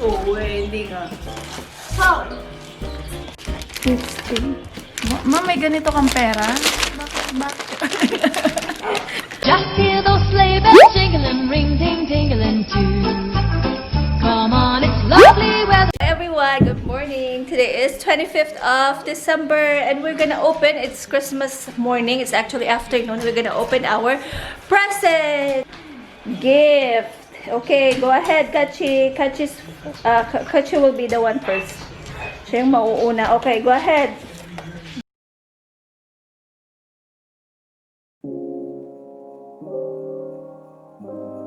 Oo, hindi nga. Phone. 50. Ma, may ganito kang pera? Bakit? Just hear those sleigh bells jingling, ring ting tingling too. Come on, it's lovely weather. Everyone, good morning. Today is 25th of December and we're gonna open, it's Christmas morning, it's actually afternoon, we're gonna open our present gift. Okay, go ahead, Kachi. Kachi will be the one first. Siya yung mauuna. Okay, go ahead.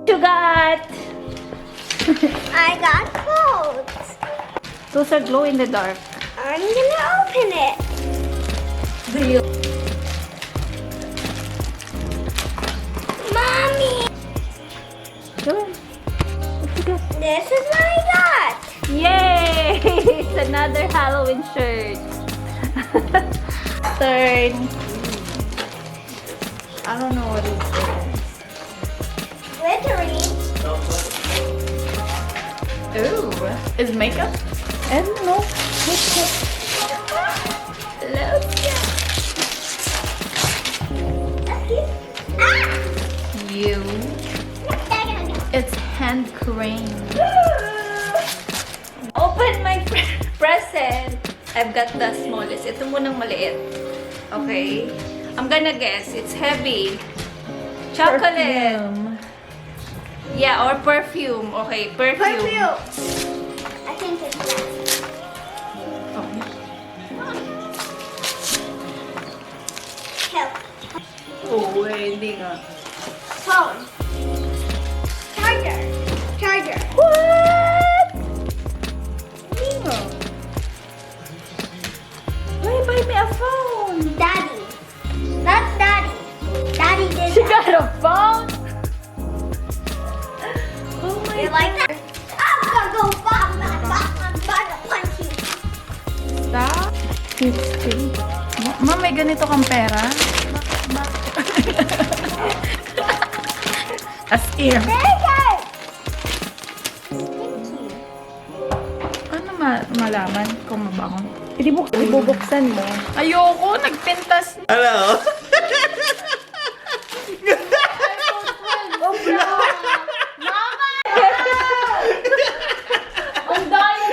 You got? I got clothes. Those are glow in the dark. I'm gonna open it. Do you? Mommy! Go on. What you got? This is what I got. Yay! It's another Halloween shirt. Turn. I don't know what it is. Glittery. Ooh, is makeup? I don't know. Look. Ah! You. It's hand cream. Open my present. I've got the smallest. Ito munang maliit. Okay. I'm gonna guess. It's heavy. Chocolate. Perfume. Yeah, or perfume. Okay, perfume. Perfume. I think it's that. Okay. Help. Oh, hindi nga. Phone. Charger. Charger. What? Hindi nga. Why buy me a phone? Daddy. That's Daddy. Daddy did She that. got a phone? Oh my You like that? I'm gonna go bop, bop, bop, bop, bop, punch you. Stop. 50. Ma, may ganito kang pera? Bakit? As in. Take it! Ano malaman kung mabangon? Ibubuksan mo. Ayoko, nagpintas. Hello? Ang dami.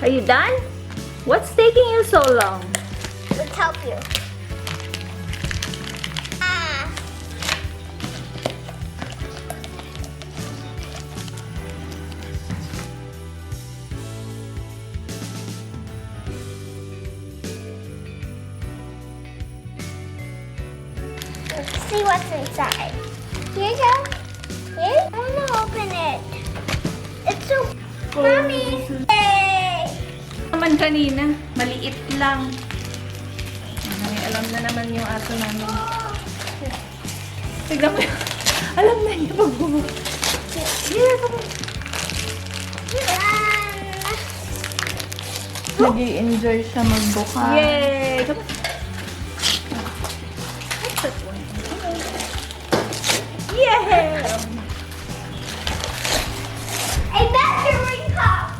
Are you done? What's taking you so long? Let's help you. Ah. Let's see what's inside. Here you go. Here? I want to open it. It's so... Mommy! Yay! Naman kanina, maliit lang. Ay, alam na naman yung aso namin. Tignan mo. Alam na niya pag bumuk. Yeah, come on. Nag-i-enjoy siya magbuka. Yay! Come on. What's that one? Yeah! A measuring cup!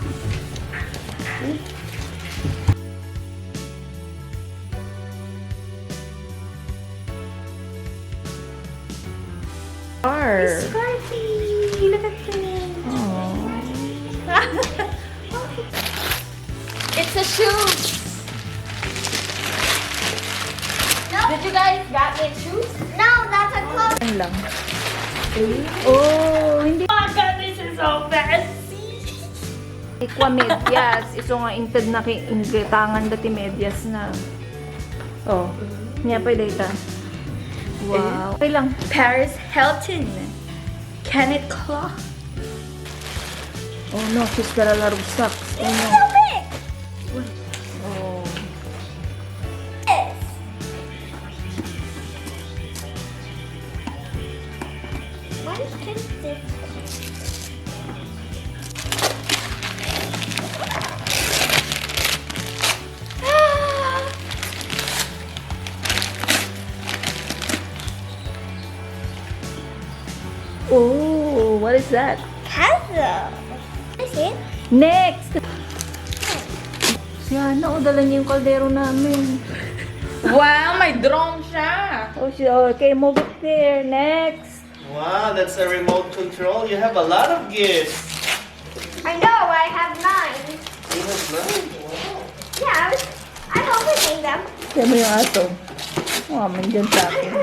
Scarfy! Look at this! It's a shoe! No, Did you guys got me shoes? no, that's a clothes. Yan lang. Oh, hindi. Oh my God, this is so fancy! Ikwa medyas. Iso nga inted na inggitangan dati medyas na. Oh, niya pa data. Wow. Okay lang. Paris Hilton. Kenneth Cloth. Oh no, she's got a lot of socks. Oh It's no. so big! Oh. This. What is that? Puzzle. I see it. Next! Yan, dala niya yung kaldero namin. Wow, may drone siya. Okay, move it there. Next! Wow, that's a remote control. You have a lot of gifts. I know, I have 9. You have none? Wow. Yeah, I'm opening them. Kaya mo yung aso. Mandyan sa akin.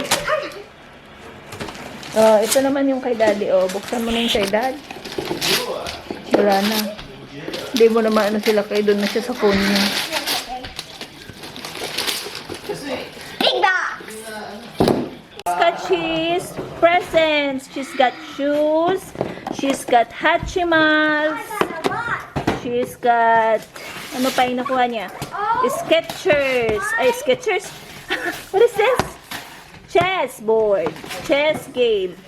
Ito naman yung kay Daddy. Buksan mo na yung kay Dad. Wala na. Hindi mo naman sila kayo. Doon na siya sa phone niya. Big box. She's got cheese, presents. She's got shoes. She's got Hachimas. I got a lot. She's got... Ano pa yung nakuha niya? Skechers. Ay, Skechers? What is this? Chess board. Chess game.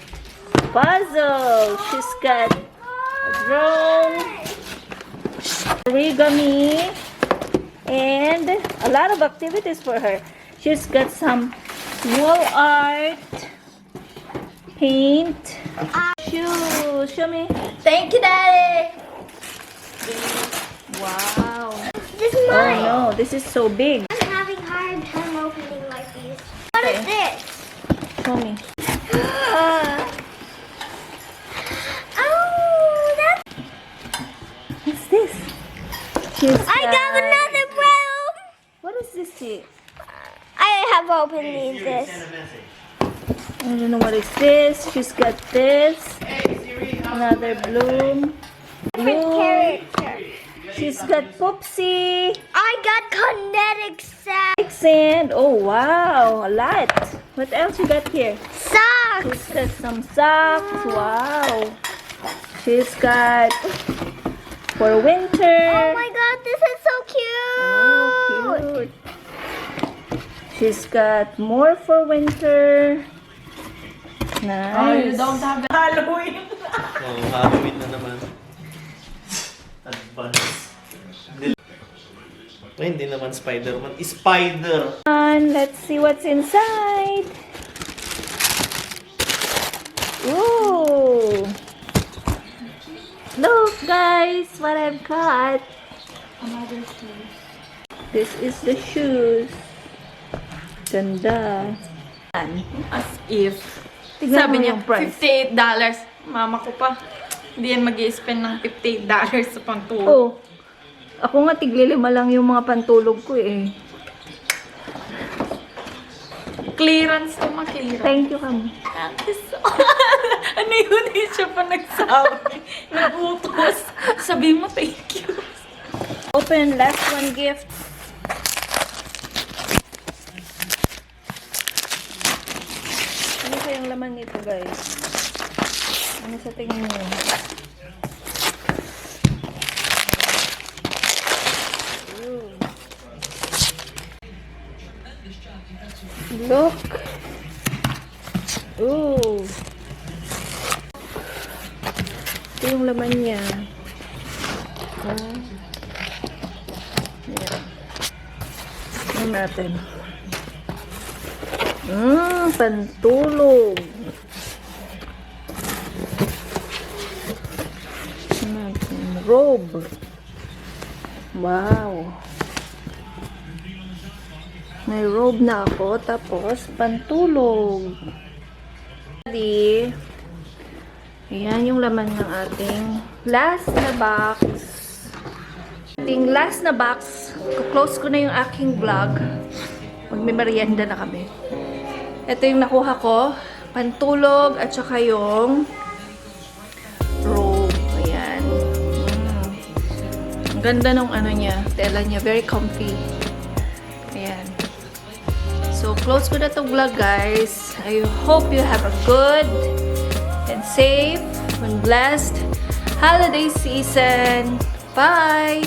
Puzzle. She's got a drone. Origami. And a lot of activities for her. She's got some wall art. Paint. Shoes. Show me. Thank you, Daddy. Wow. This is Oh mine. no, this is so big. I'm having a hard time opening like these. What is this? Show me. Oh, that's... What's this? She's I got another broom. What is this? I have opened this. I don't know what is this. She's got this. Another bloom. Different character. She's got Poopsie. I got kinetic socks. And oh wow, a lot. What else you got here? Socks. She's got some socks. Wow. She's got for winter. Oh my god, this is so cute. Oh, cute. She's got more for winter. Nice. Oh, you don't have the Halloween. Oh, Halloween na naman. Advance. Ay, hindi naman Spider-Man. Spider! Let's see what's inside. Ooh. Look guys, what I've got. Another shoes. This is the shoes. Ganda. As if. Tignan Sabi mo niya, yung price. $58. Mama ko pa. Hindi yan mag-i-spend ng $58 sa pantulog. Oh. Ako nga tiglilima lang yung mga pantulog ko eh. Clearance to ma-clearance. Thank you kami. Ano yun? Hindi siya pa nagsabi. Nabutos. Sabi mo, thank you. Open last one gift. Ano kayang laman nito guys? Ano sa tingin niyo? Look. Ooh. Ito yung laman niya. Ayan. Tingnan natin. Pantulog. Robe. Wow. May robe na ako, tapos pantulog. Ayan yung laman ng ating last na box. Ating last na box. Close ko na yung aking vlog. Magme-merienda na kami. Ito yung nakuha ko. Pantulog at saka yung robe. Ayan. Ang ganda ng ano niya. Tela niya. Very comfy. Ayan. So, close ko na itong vlog, guys. I hope you have a good and safe and blessed holiday season. Bye!